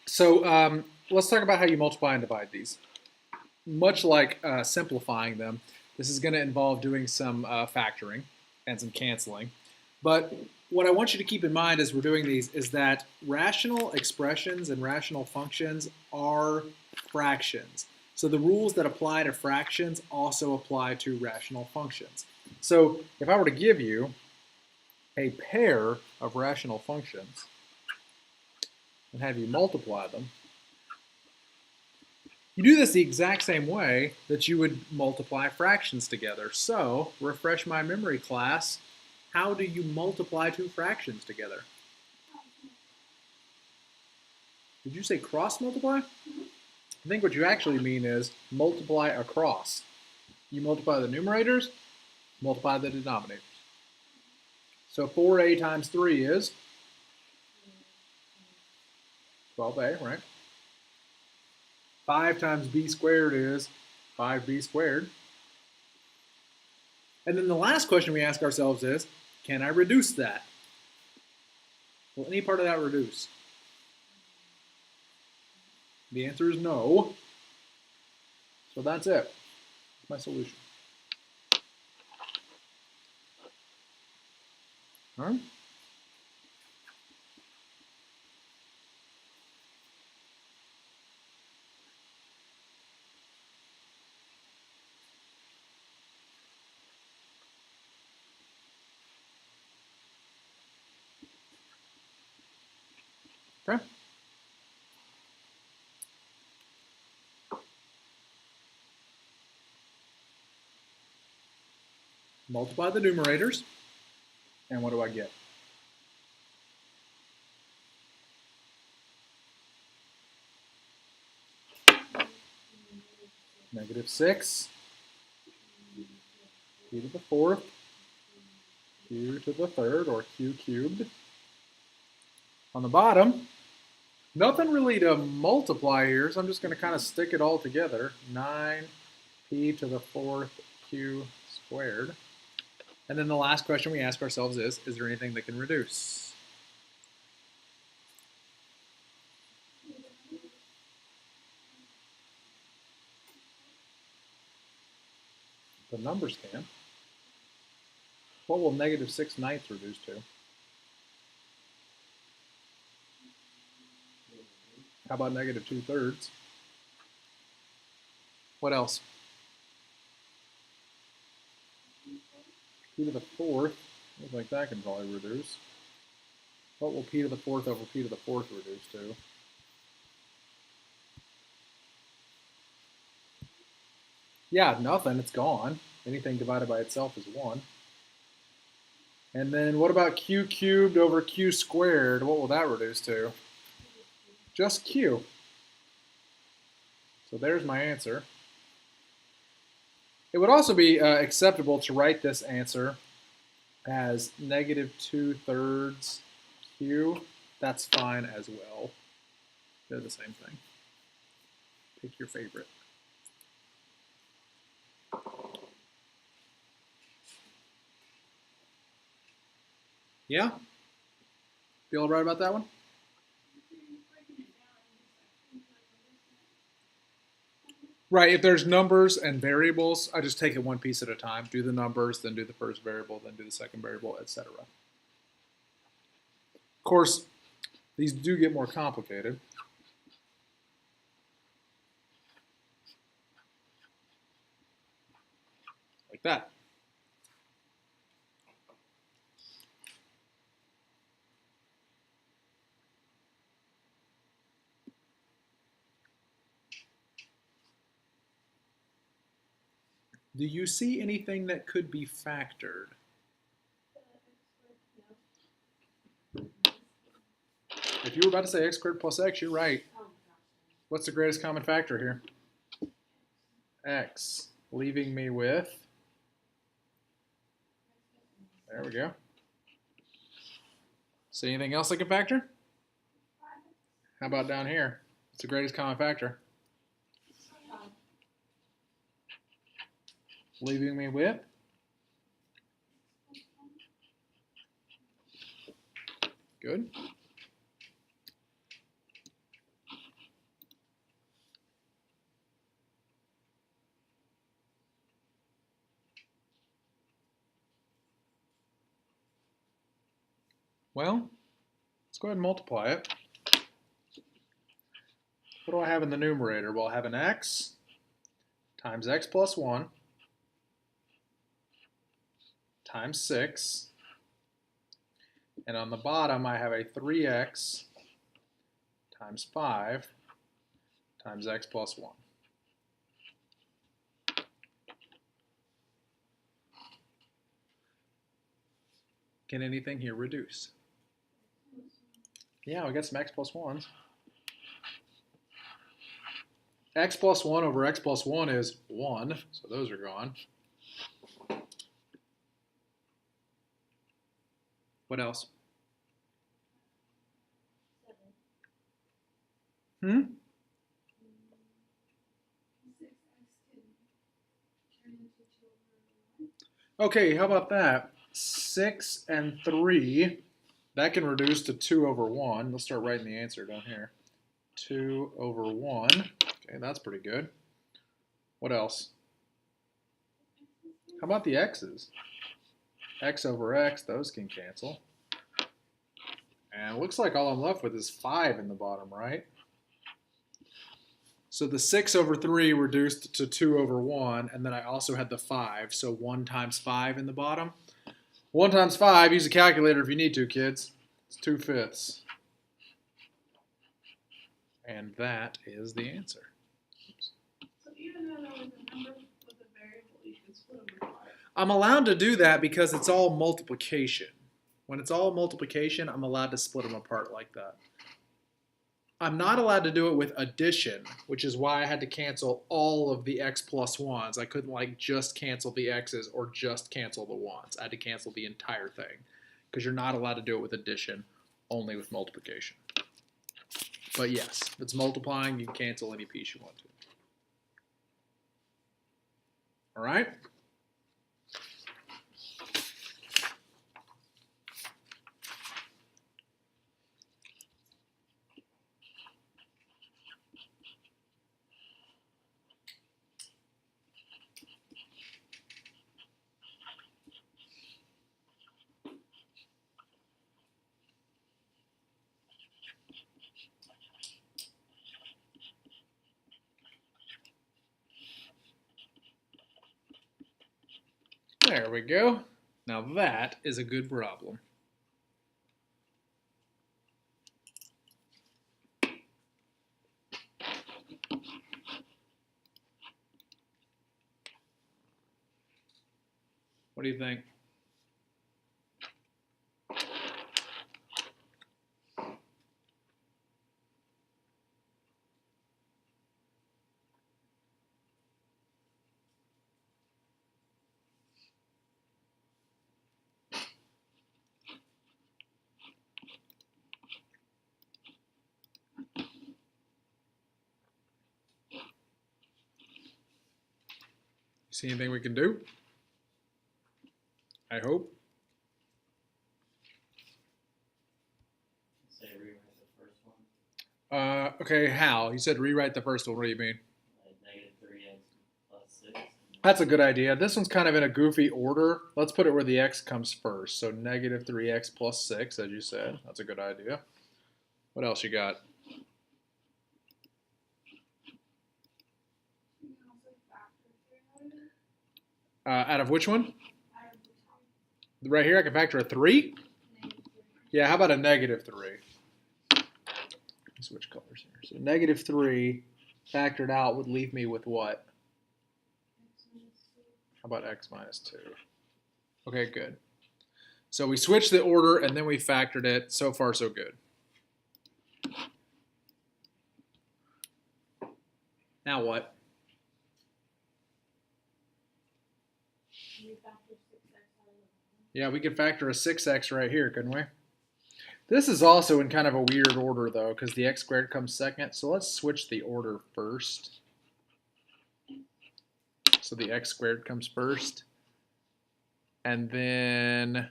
So let's talk about how you multiply and divide these. Much like simplifying them, this is going to involve doing some factoring and some canceling. But what I want you to keep in mind as we're doing these is that rational expressions and rational functions are fractions. So the rules that apply to fractions also apply to rational functions. So if I were to give you a pair of rational functions and have you multiply them, you do this the exact same way that you would multiply fractions together. So, refresh my memory, class. How do you multiply two fractions together? Did you say cross multiply? I think what you actually mean is multiply across. You multiply the numerators, multiply the denominators. So 4a times 3 is 12a, right? 5 times b squared is 5b squared. And then the last question we ask ourselves is, can I reduce that? Will any part of that reduce? The answer is no. So that's it. That's my solution. All right. Okay. Multiply the numerators, and what do I get? Negative 6, q to the fourth, q to the third, or q cubed. On the bottom, nothing really to multiply here, so I'm just going to kind of stick it all together. 9p to the fourth q squared. And then the last question we ask ourselves is there anything that can reduce? The numbers can. What will negative 6/9 reduce to? How about negative 2/3? What else? P to the fourth, looks like that can probably reduce. What will p to the fourth over p to the fourth reduce to? Yeah, nothing, it's gone. Anything divided by itself is 1. And then what about q cubed over q squared? What will that reduce to? Just q. So there's my answer. It would also be acceptable to write this answer as negative 2/3 q. That's fine as well. They're the same thing. Pick your favorite. Yeah? Feel all right about that one? Right, if there's numbers and variables, I just take it one piece at a time. Do the numbers, then do the first variable, then do the second variable, etc. Of course, these do get more complicated. Like that. Do you see anything that could be factored? If you were about to say x squared plus x, you're right. What's the greatest common factor here? X. Leaving me with, there we go. See anything else I can factor? How about down here? What's the greatest common factor? Leaving me with? Good. Well, let's go ahead and multiply it. What do I have in the numerator? Well, I have an x times x plus 1 times 6. And on the bottom, I have a 3x times 5 times x plus 1. Can anything here reduce? Yeah, we got some x plus 1s. X plus 1 over x plus 1 is 1, so those are gone. What else? 7. Okay, how about that? 6 and 3, that can reduce to 2 over 1. Let's start writing the answer down here. 2 over 1. Okay, that's pretty good. What else? How about the x's? X over x, those can cancel. And it looks like all I'm left with is 5 in the bottom, right? So the 6 over 3 reduced to 2 over 1, and then I also had the 5, so 1 times 5 in the bottom. 1 times 5, use a calculator if you need to, kids. It's 2/5. And that is the answer. So even though there was a number with a variable, you can split them apart. I'm allowed to do that because it's all multiplication. When it's all multiplication, I'm allowed to split them apart like that. I'm not allowed to do it with addition, which is why I had to cancel all of the x plus 1s. I couldn't like just cancel the x's or just cancel the 1s. I had to cancel the entire thing because you're not allowed to do it with addition, only with multiplication. But yes, if it's multiplying, you can cancel any piece you want to. All right? There we go. Now that is a good problem. What do you think? See anything we can do? I hope. Say rewrite the first one. Okay, how? You said rewrite the first one. What do you mean? Negative 3x plus 6. That's a good idea. This one's kind of in a goofy order. Let's put it where the x comes first. So negative 3x plus 6, as you said. That's a good idea. What else you got? Out of which one? Right here, I can factor a 3? Yeah, how about a negative 3? Switch colors here. So negative 3 factored out would leave me with what? How about x minus 2? Okay, good. So we switched the order and then we factored it. So far, so good. Now what? Yeah, we could factor a 6x right here, couldn't we? This is also in kind of a weird order, though, because the x squared comes second. So let's switch the order first. So the x squared comes first. And then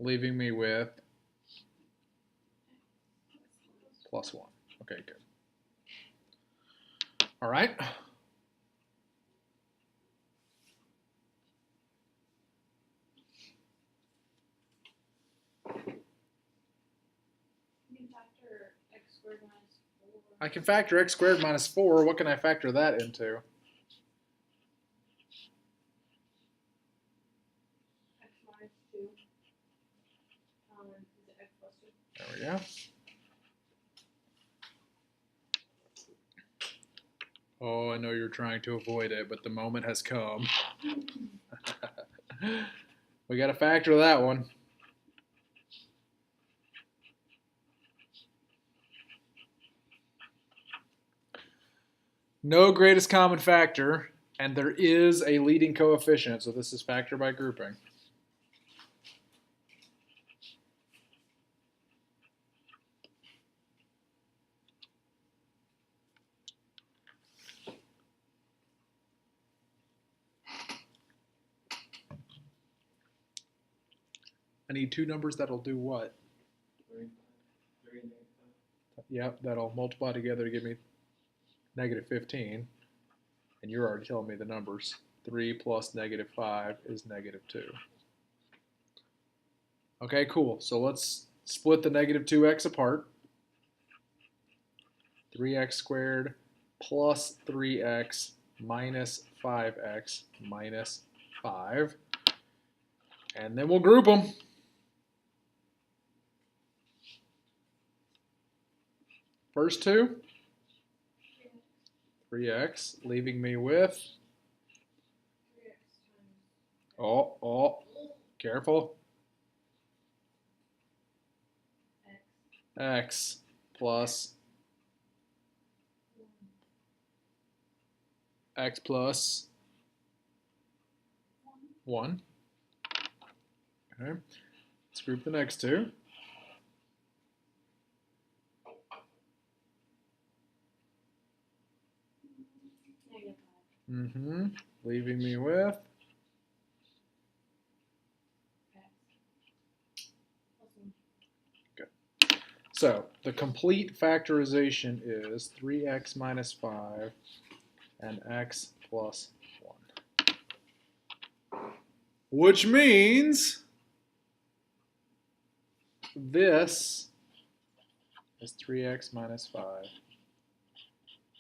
leaving me with plus 1. Okay, good. All right. You can factor x squared minus 4. I can factor x squared minus 4. What can I factor that into? X minus 2. Is it x plus 2? There we go. Oh, I know you're trying to avoid it, but the moment has come. We got to factor that one. No greatest common factor, and there is a leading coefficient, so this is factor by grouping. I need two numbers that'll do what? 3 and Yep, that'll multiply together to give me negative 15. And you're already telling me the numbers. 3 plus negative 5 is negative 2. Okay, cool. So let's split the negative 2x apart. 3x squared plus 3x minus 5x minus 5. And then we'll group them. First two, 3x, leaving me with, 3x times careful, x. x plus x plus 1. Okay, let's group the next two. Negative 5. Leaving me with X. Plus 1. okay. So the complete factorization is 3x minus 5 and x plus 1. Which means this is 3x minus 5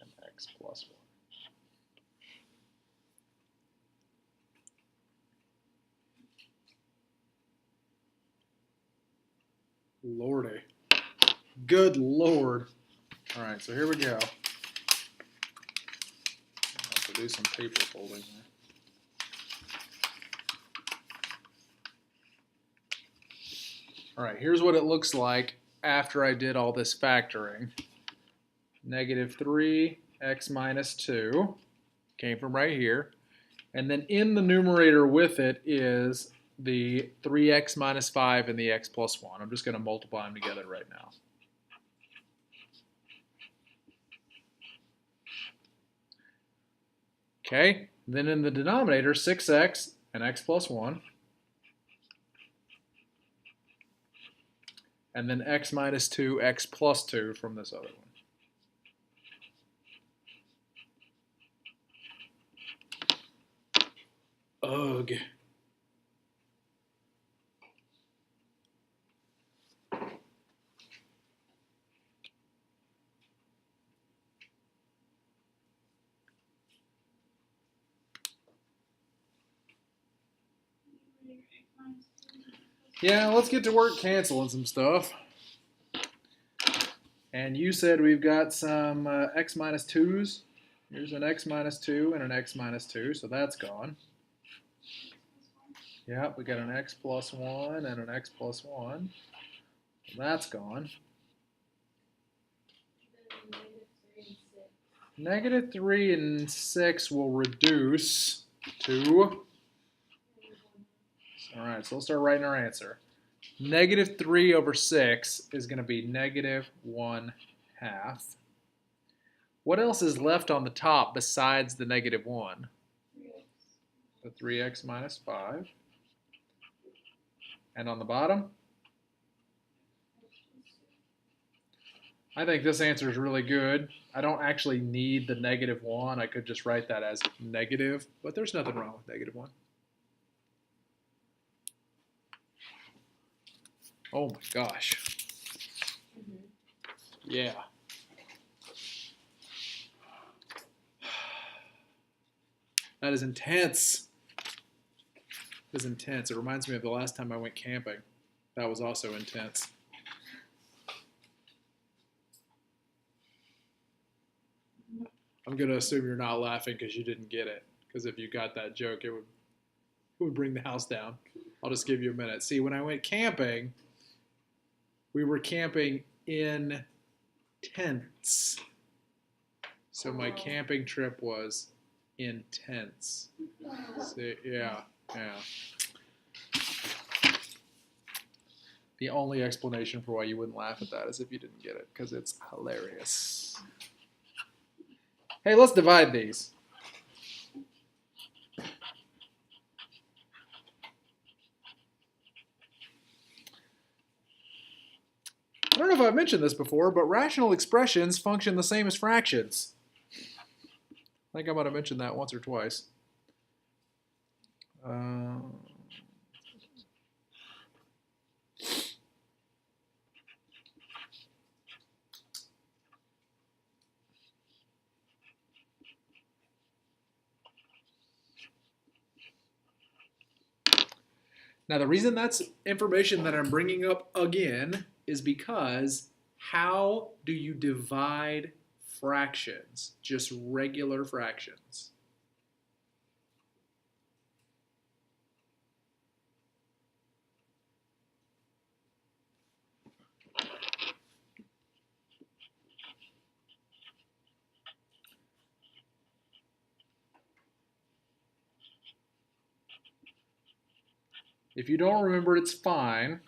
and x plus 1. Lordy. Good Lord. All right, so here we go. I'll have to do some paper folding here. All right, here's what it looks like after I did all this factoring. Negative 3x minus 2 came from right here. And then in the numerator with it is the 3x minus 5 and the x plus 1. I'm just going to multiply them together right now. Okay, then in the denominator, 6x and x plus 1. And then x minus 2, x plus 2 from this other one. Ugh. Yeah, let's get to work canceling some stuff. And you said we've got some x minus 2's. Here's an x minus 2 and an x minus 2, so that's gone. Yeah, we got an x plus 1 and an x plus 1. That's gone. Negative 3 and 6 will reduce to... All right, so let's start writing our answer. Negative 3 over 6 is going to be negative 1/2. What else is left on the top besides the negative 1? 3x. The 3x minus 5. And on the bottom? I think this answer is really good. I don't actually need the -1. I could just write that as negative, but there's nothing wrong with -1. Oh my gosh. Yeah. That is intense. That is intense. It reminds me of the last time I went camping. That was also intense. I'm going to assume you're not laughing because you didn't get it. Because if you got that joke, it would bring the house down. I'll just give you a minute. See, when I went camping, we were camping in tents. So my camping trip was intense. See, yeah. The only explanation for why you wouldn't laugh at that is if you didn't get it, because it's hilarious. Hey, let's divide these. I don't know if I've mentioned this before, but rational expressions function the same as fractions. I think I might have mentioned that once or twice. Now, the reason that's information that I'm bringing up again is because how do you divide fractions? Just regular fractions. If you don't remember, it's fine,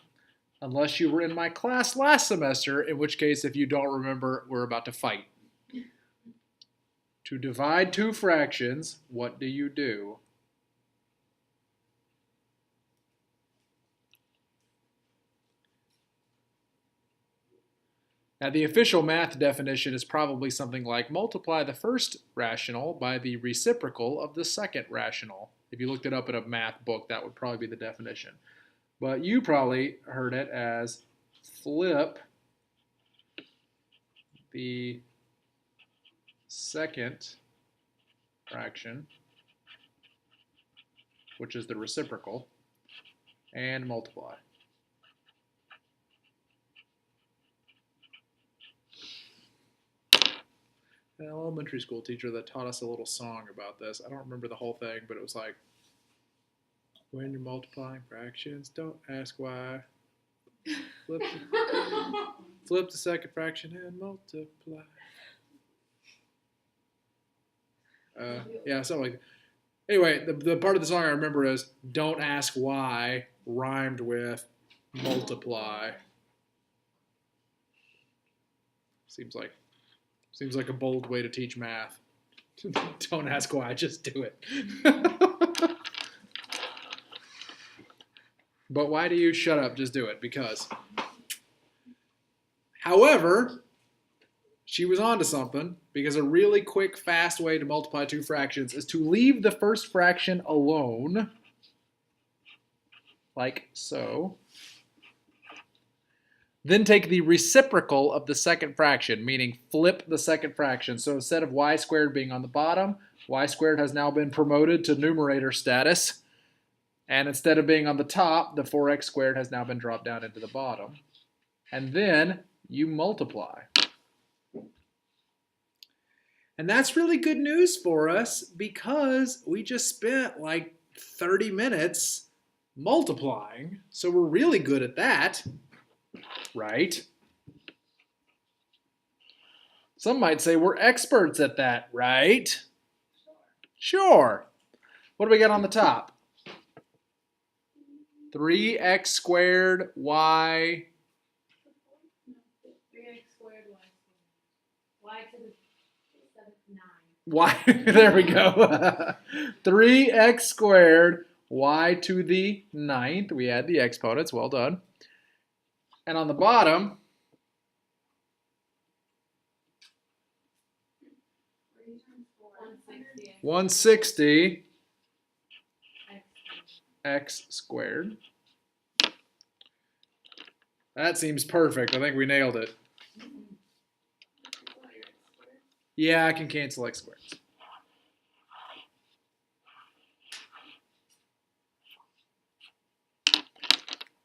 unless you were in my class last semester, in which case, if you don't remember, we're about to fight. To divide two fractions, what do you do? Now, the official math definition is probably something like multiply the first rational by the reciprocal of the second rational. If you looked it up in a math book, that would probably be the definition. But you probably heard it as flip the second fraction, which is the reciprocal, and multiply. An elementary school teacher that taught us a little song about this. I don't remember the whole thing, but it was like, when you're multiplying fractions, don't ask why. Flip the second fraction and multiply. Yeah, something like that. Anyway, the part of the song I remember is don't ask why rhymed with multiply. Seems like a bold way to teach math. Don't ask why, just do it. But why do you shut up? Just do it. Because. However, she was onto something, because a really quick, fast way to multiply two fractions is to leave the first fraction alone, like so. Then take the reciprocal of the second fraction, meaning flip the second fraction. So instead of y squared being on the bottom, y squared has now been promoted to numerator status. And instead of being on the top, the 4x squared has now been dropped down into the bottom. And then you multiply. And that's really good news for us because we just spent like 30 minutes multiplying. So we're really good at that, right? Some might say we're experts at that, right? Sure. What do we got on the top? 3x squared y. 3x squared y to the 9. Y, there we go. 3x squared y to the 9th. We add the exponents. Well done. And on the bottom, 160 X. x squared. That seems perfect. I think we nailed it. Yeah, I can cancel x squareds.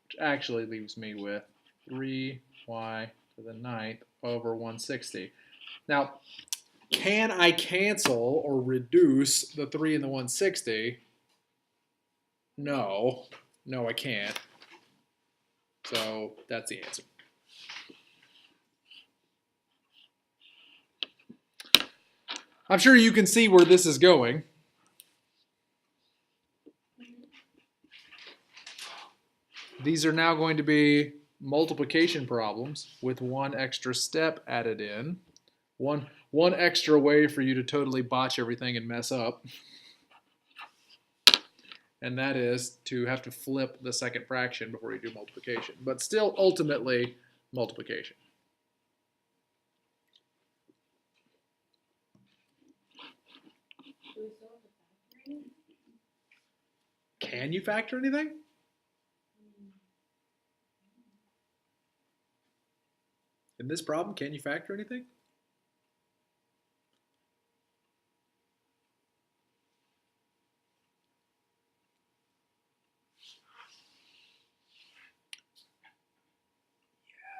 Which actually leaves me with 3y to the 9th over 160. Now, can I cancel or reduce the 3 and the 160? No. No, I can't. So that's the answer. I'm sure you can see where this is going. These are now going to be multiplication problems with one extra step added in. One extra way for you to totally botch everything and mess up. And that is to have to flip the second fraction before you do multiplication. But still, ultimately, multiplication. Can you factor anything? In this problem, can you factor anything?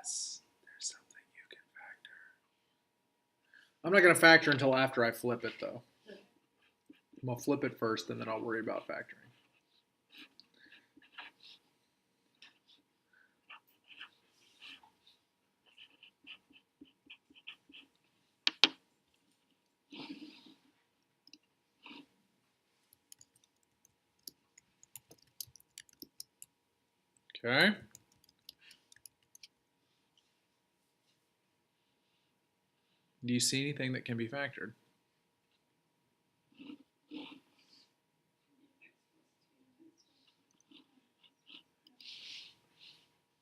Yes, there's something you can factor. I'm not going to factor until after I flip it, though. I'm going to flip it first, and then I'll worry about factoring. Okay. Do you see anything that can be factored?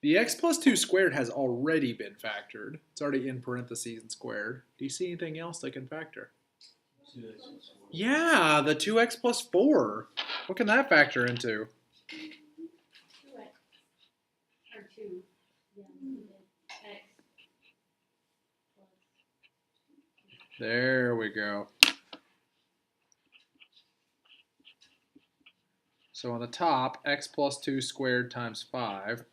The x plus 2 squared has already been factored. It's already in parentheses and squared. Do you see anything else that can factor? Yeah, the 2x plus 4. What can that factor into? 2x. Or 2. Yeah, x. There we go. So on the top, x plus 2 squared times 5.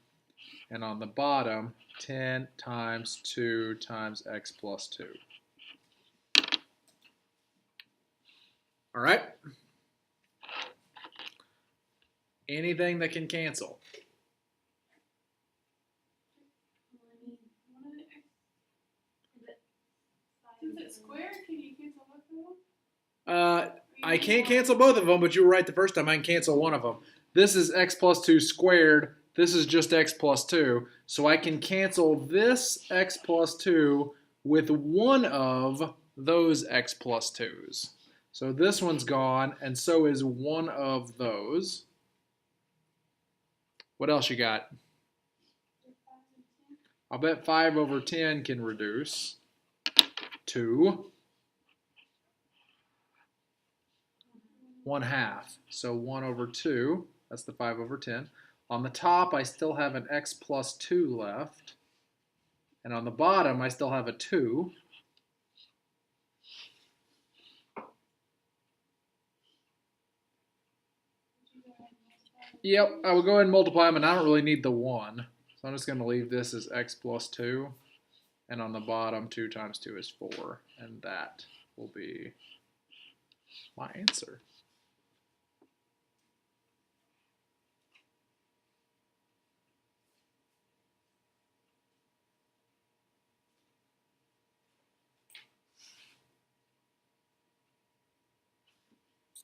And on the bottom, 10 times 2 times x plus 2. All right? Anything that can cancel. Since it's square, can you cancel both of them? I can't cancel both of them, but you were right the first time. I can cancel one of them. This is x plus 2 squared. This is just x plus 2. So I can cancel this x plus 2 with one of those x plus 2's. So this one's gone, and so is one of those. What else you got? I'll bet 5 over 10 can reduce. 2. 1/2. So 1 over 2. That's the 5 over 10. On the top, I still have an x plus 2 left. And on the bottom, I still have a 2. Yep, I will go ahead and multiply them, and I don't really need the 1. So I'm just going to leave this as x plus 2. And on the bottom, 2 times 2 is 4. And that will be my answer.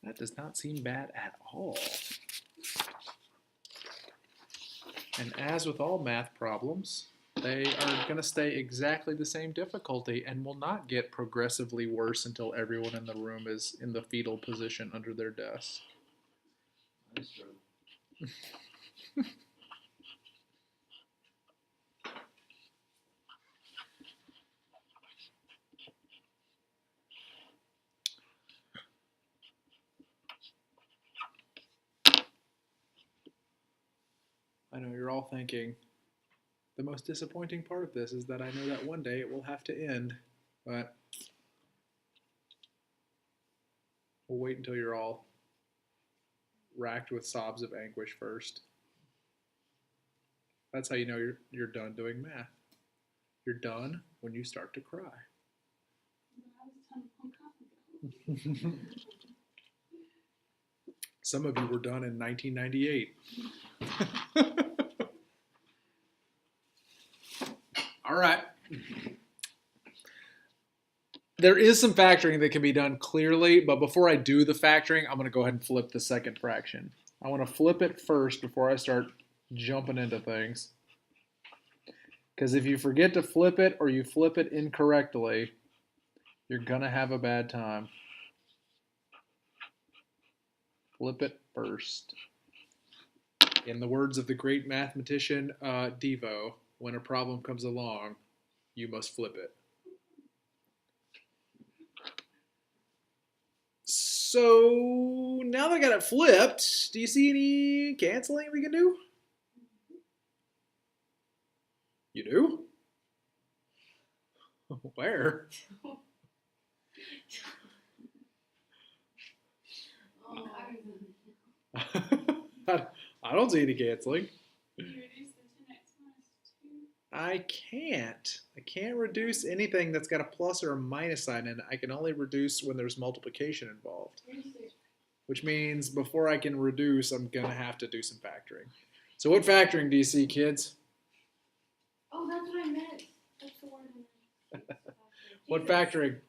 That does not seem bad at all. And as with all math problems, they are going to stay exactly the same difficulty and will not get progressively worse until everyone in the room is in the fetal position under their desk. Nice job. I know you're all thinking, the most disappointing part of this is that I know that one day it will have to end, but we'll wait until you're all racked with sobs of anguish first. That's how you know you're done doing math. You're done when you start to cry. That was 10 ago. Some of you were done in 1998. All right. There is some factoring that can be done clearly, but before I do the factoring, I'm going to go ahead and flip the second fraction. I want to flip it first before I start jumping into things. Because if you forget to flip it or you flip it incorrectly, you're going to have a bad time. Flip it first. In the words of the great mathematician Devo, when a problem comes along, you must flip it. So now that I got it flipped, do you see any canceling we can do? You do? Where? Oh, I don't see any canceling. can you reduce the 10x minus 2? I can't reduce anything that's got a plus or a minus sign in it. I can only reduce when there's multiplication involved. Which means before I can reduce, I'm going to have to do some factoring. So what factoring do you see, kids? Oh, that's what I meant. That's the word I meant. What factoring? No?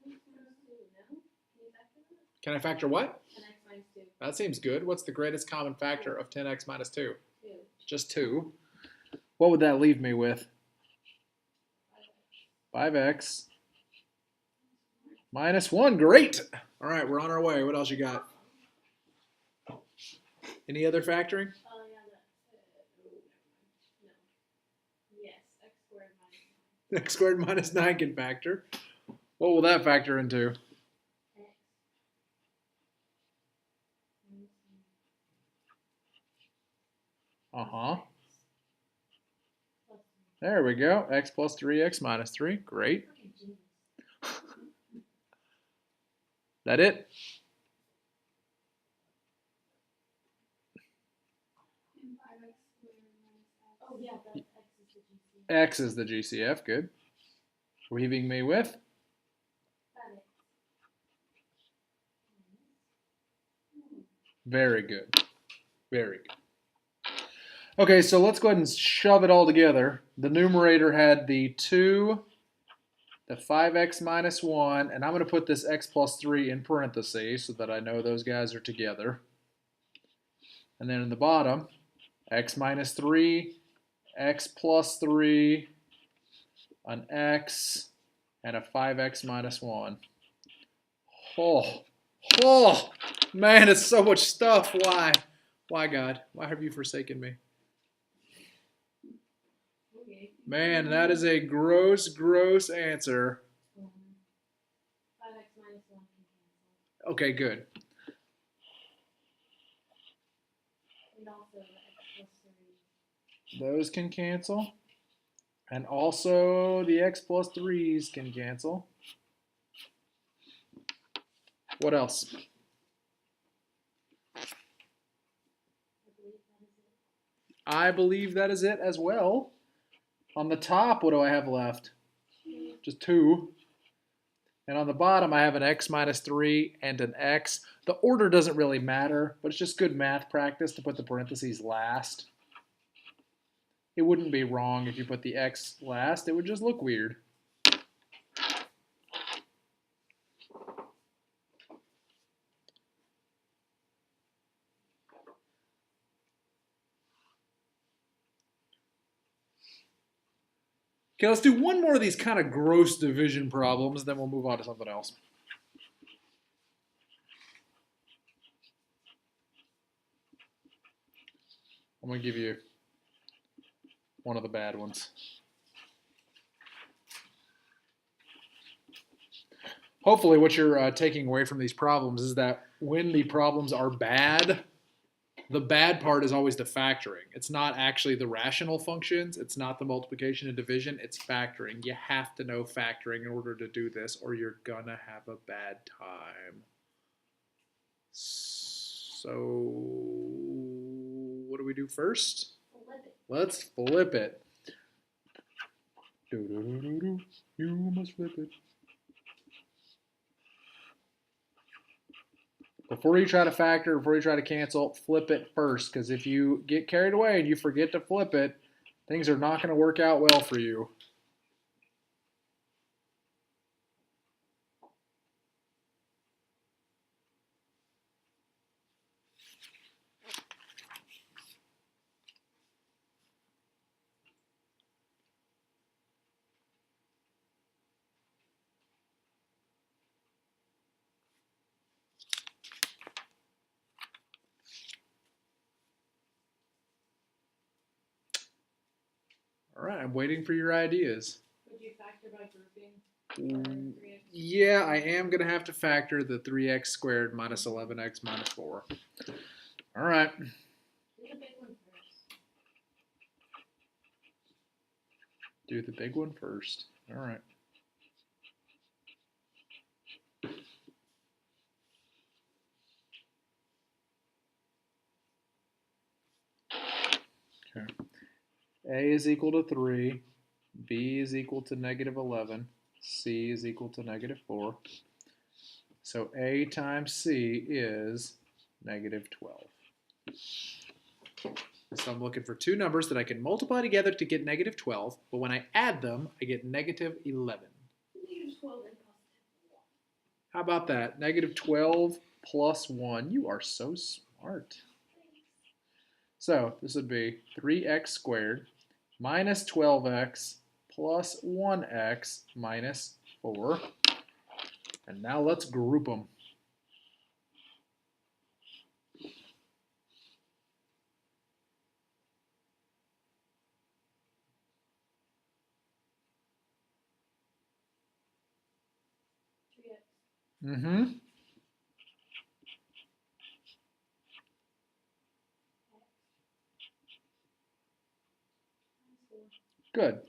Can you factor that? Can I factor what? 10x minus 2. That seems good. What's the greatest common factor of 10x minus 2? 2. Just 2. What would that leave me with? 5x minus 1. Great. All right, we're on our way. What else you got? Any other factoring? Oh, yeah, that's it. No. Yes, x squared minus 9. X squared minus 9 can factor. What will that factor into? X. Uh-huh. There we go. X plus 3x minus 3. Great. That it? And 5x squared minus x. Oh, yeah, that x is the GCF. X is the GCF. Good. Leaving me with? Very good. Very good. Okay, so let's go ahead and shove it all together. The numerator had the 2, the 5x minus 1, and I'm going to put this x plus 3 in parentheses so that I know those guys are together. And then in the bottom, x minus 3, x plus 3, an x, and a 5x minus 1. Oh, man, it's so much stuff. Why? Why, God? Why have you forsaken me? Man, that is a gross, gross answer. 5x minus 1 can cancel. Okay, good. And also the x plus 3. Those can cancel. And also the x plus 3s can cancel. What else? I believe that is it as well. On the top, what do I have left? Just 2. And on the bottom, I have an x minus 3 and an x. The order doesn't really matter, but it's just good math practice to put the parentheses last. It wouldn't be wrong if you put the x last. It would just look weird. Okay, let's do one more of these kind of gross division problems, then we'll move on to something else. I'm going to give you one of the bad ones. Hopefully what you're taking away from these problems is that when the problems are bad, The bad part is always the factoring. It's not actually the rational functions. It's not the multiplication and division. It's factoring. You have to know factoring in order to do this, or you're gonna have a bad time. So, what do we do first? Flip it. Let's flip it. You must flip it. Before you try to factor, before you try to cancel, flip it first. Because if you get carried away and you forget to flip it, things are not going to work out well for you. All right, I'm waiting for your ideas. Would you factor by grouping? Yeah, I am going to have to factor the 3x squared minus 11x minus 4. All right. Do the big one first. Do the big one first. All right. Okay. A is equal to 3. B is equal to negative 11. C is equal to negative 4. So A times C is negative 12. So I'm looking for two numbers that I can multiply together to get negative 12, but when I add them, I get negative 11. Negative 12 and positive 1. How about that? Negative 12 plus 1. You are so smart. So this would be 3x squared minus 12x plus 1x minus 4. And now let's group them. Mm-hmm. Good.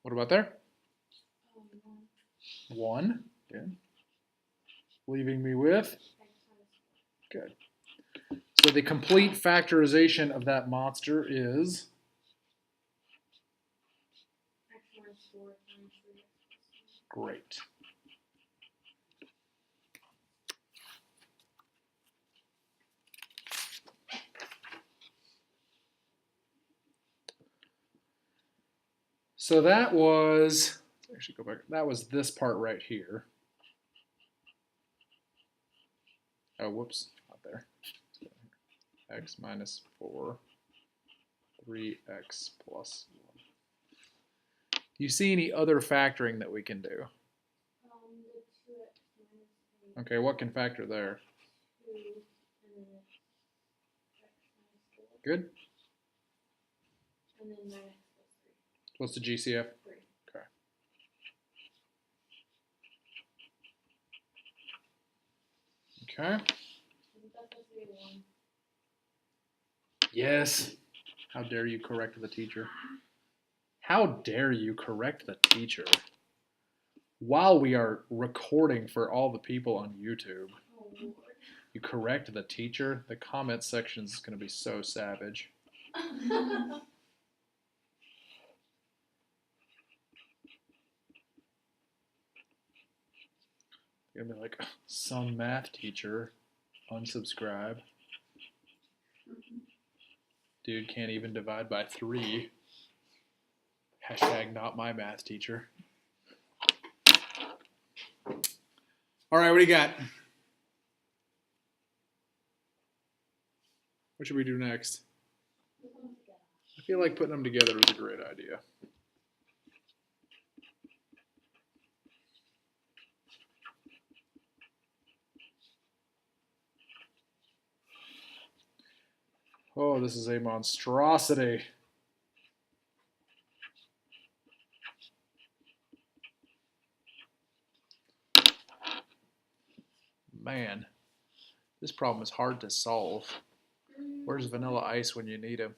What about there? 1. Good. Leaving me with? Good. So the complete factorization of that monster is? X minus 4 times 3x. Great. So that was, let's actually go back, that was this part right here. Oh, whoops, not there. X minus 4, 3x plus 1. Do you see any other factoring that we can do? The 2x minus 8. Okay, what can factor there? 2 and then x minus 4. Good. And then 9x plus 3. What's the GCF? 3. Okay. Okay. Isn't that supposed to be 1? Yes. How dare you correct the teacher? How dare you correct the teacher while we are recording for all the people on YouTube? Oh, Lord. You correct the teacher? The comment section is going to be so savage. You're going to be like, some math teacher, unsubscribe. Dude can't even divide by 3. Hashtag not my math teacher. All right, what do you got? What should we do next? I feel like putting them together was a great idea. Oh, this is a monstrosity. Man, this problem is hard to solve. Where's Vanilla Ice when you need him?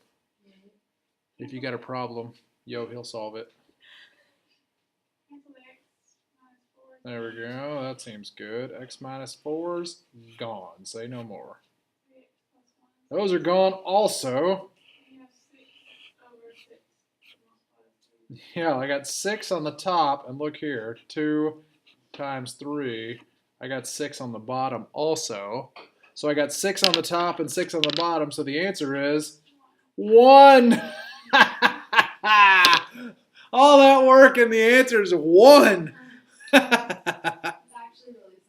If you got a problem, yo, he'll solve it. There we go. That seems good. X minus 4's gone. Say no more. Those are gone also. Yeah, I got 6 on the top, and look here. 2 times 3. I got 6 on the bottom also. So I got 6 on the top and 6 on the bottom, so the answer is 1. All that work and the answer is 1. It's actually really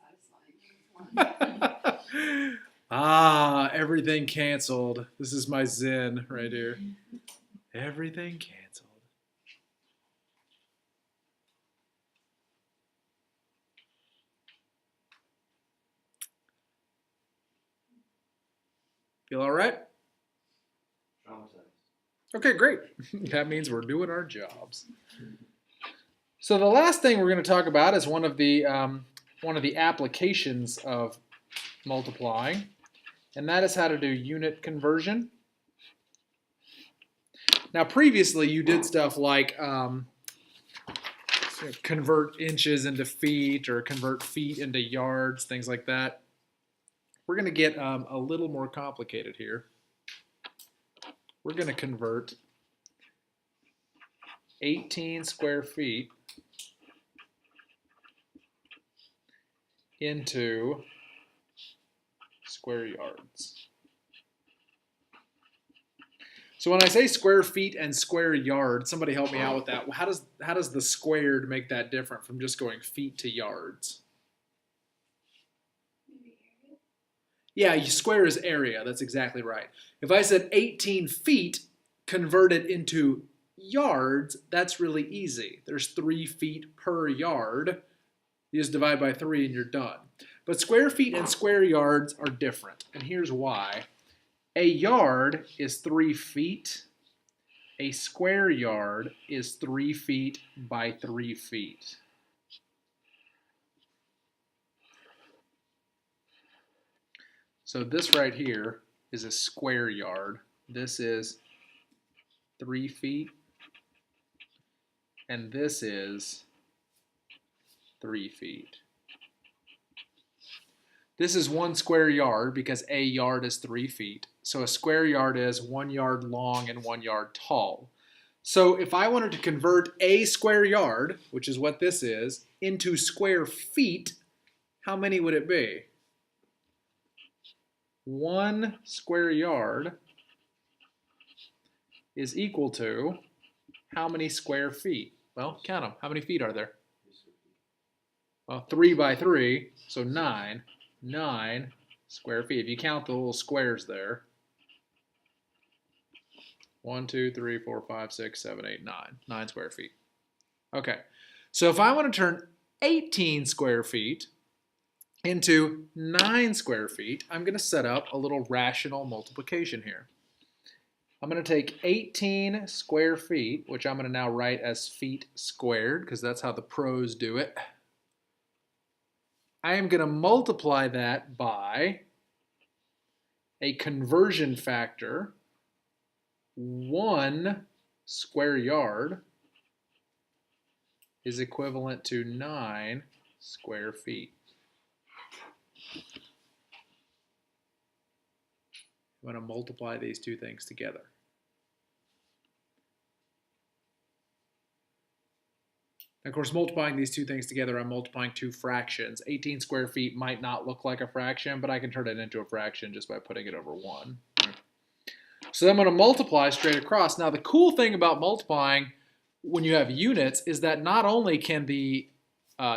satisfying. Ah, everything canceled. This is my zen right here. Everything canceled. Feel all right? Okay, great. That means we're doing our jobs. So the last thing we're going to talk about is one of the applications of multiplying, and that is how to do unit conversion. Now, previously you did stuff like convert inches into feet or convert feet into yards, things like that. We're going to get a little more complicated here. We're going to convert 18 square feet into square yards. So when I say square feet and square yard, somebody help me out with that. How does the squared make that different from just going feet to yards? Yeah, square is area. That's exactly right. If I said 18 feet converted into yards, that's really easy. There's 3 feet per yard. You just divide by 3 and you're done. But square feet and square yards are different, and here's why. A yard is 3 feet. A square yard is 3 feet by 3 feet. So this right here is a square yard. This is 3 feet. And this is 3 feet. This is 1 square yard because a yard is 3 feet. So a square yard is 1 yard long and 1 yard tall. So if I wanted to convert a square yard, which is what this is, into square feet, how many would it be? 1 square yard is equal to how many square feet? Well, count them. How many feet are there? Well, 3 by 3, so 9. 9 square feet. If you count the little squares there. 1, 2, 3, 4, 5, 6, 7, 8, 9. 9 square feet. Okay, so if I want to turn 18 square feet into 9 square feet, I'm going to set up a little rational multiplication here. I'm going to take 18 square feet, which I'm going to now write as feet squared, because that's how the pros do it. I am going to multiply that by a conversion factor, 1 square yard is equivalent to 9 square feet. I'm going to multiply these two things together. Of course, multiplying these two things together, I'm multiplying two fractions. 18 square feet might not look like a fraction, but I can turn it into a fraction just by putting it over 1. So I'm going to multiply straight across. Now, the cool thing about multiplying when you have units is that not only can the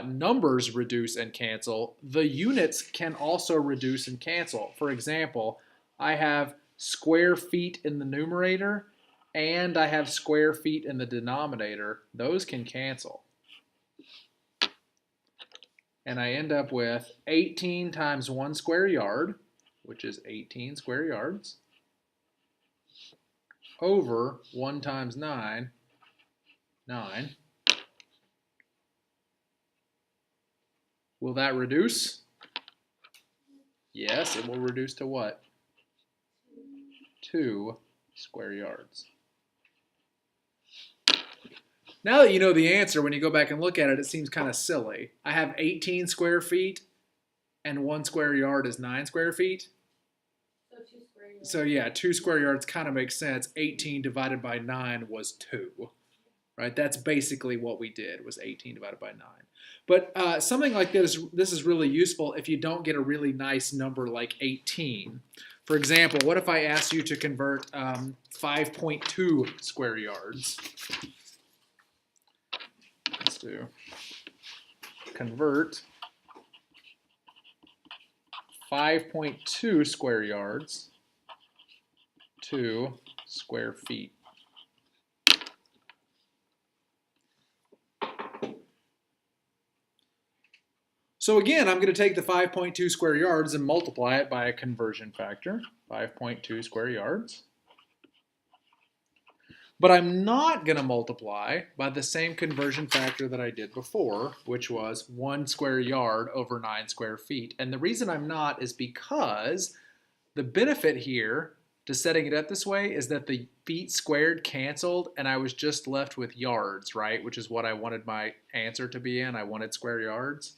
numbers reduce and cancel, the units can also reduce and cancel. For example, I have square feet in the numerator and I have square feet in the denominator. Those can cancel. And I end up with 18 times 1 square yard, which is 18 square yards, over 1 times 9, 9. Will that reduce? Yes, it will reduce to what? 2 square yards. Now that you know the answer, when you go back and look at it, it seems kind of silly. I have 18 square feet, and 1 square yard is 9 square feet. So 2 square yards. So yeah, 2 square yards kind of makes sense. 18 divided by 9 was 2. Right? That's basically what we did, was 18 divided by 9. But something like this is really useful if you don't get a really nice number like 18. For example, what if I asked you to convert 5.2 square yards? Let's do convert 5.2 square yards to square feet. So again, I'm going to take the 5.2 square yards and multiply it by a conversion factor, 5.2 square yards. But I'm not going to multiply by the same conversion factor that I did before, which was 1 square yard over 9 square feet. And the reason I'm not is because the benefit here to setting it up this way is that the feet squared canceled and I was just left with yards, right? Which is what I wanted my answer to be in. I wanted square yards.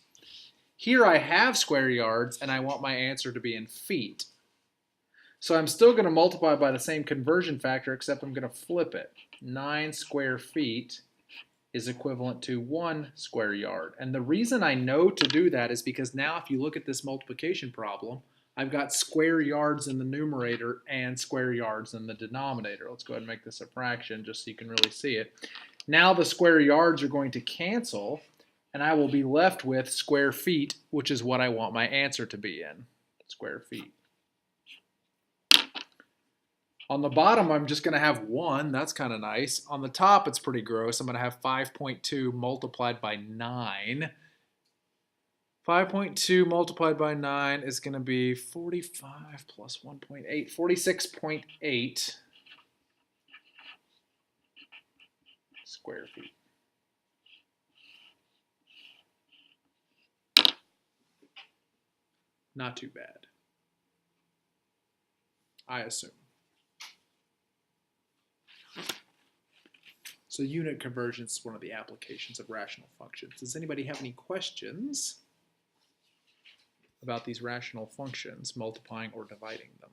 Here I have square yards and I want my answer to be in feet. So I'm still going to multiply by the same conversion factor, except I'm going to flip it. 9 square feet is equivalent to 1 square yard. And the reason I know to do that is because now if you look at this multiplication problem, I've got square yards in the numerator and square yards in the denominator. Let's go ahead and make this a fraction just so you can really see it. Now the square yards are going to cancel, and I will be left with square feet, which is what I want my answer to be in, square feet. On the bottom, I'm just going to have 1. That's kind of nice. On the top, it's pretty gross. I'm going to have 5.2 multiplied by 9. 5.2 multiplied by 9 is going to be 45 plus 1.8, 46.8 square feet. Not too bad, I assume. So unit convergence is one of the applications of rational functions. Does anybody have any questions about these rational functions, multiplying or dividing them?